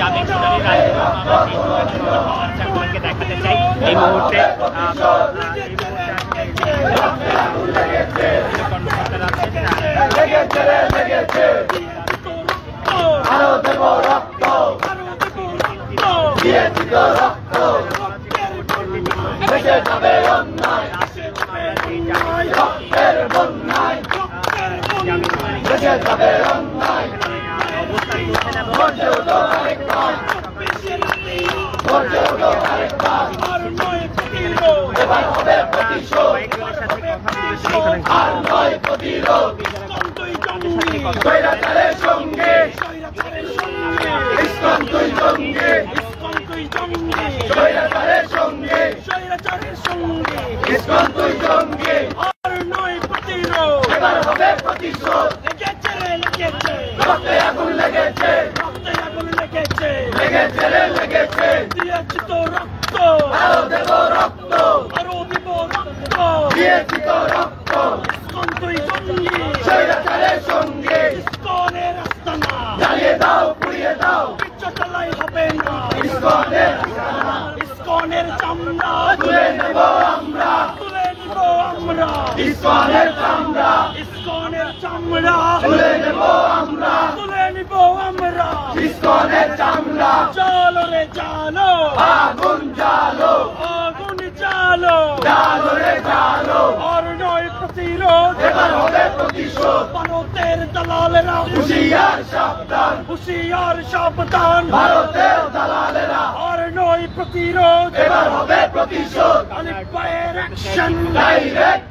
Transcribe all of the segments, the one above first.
জামিন শুনানির রায়গুলো আমরা সেই দেখাতে চাই এই মুহূর্তে কর্মকর্তারা চলো রে জানো আগুন জালো রে জালো আর নয় প্রতিরোধ এবার হবে প্রতিশোধ ভারতের দালালেরা হুঁশিয়ার সাবধান ভারতের দালালেরা আর নয় প্রতিরোধ এবার হবে প্রতিশোধ আলিফ ভাইয়ের অ্যাকশন ডাইরেক্ট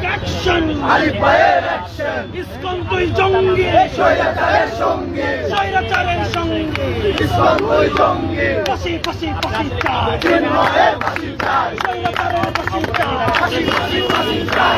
অ্যাকশন আলিফ ভাইয়ের অ্যাকশন ইসকন তুই জঙ্গি স্বৈরাচারের সঙ্গে ইসকন তুই জঙ্গি ফাঁসি চাই চিন্ময়ের ফাঁসি চাই স্বৈরাচারের ফাঁসি চাই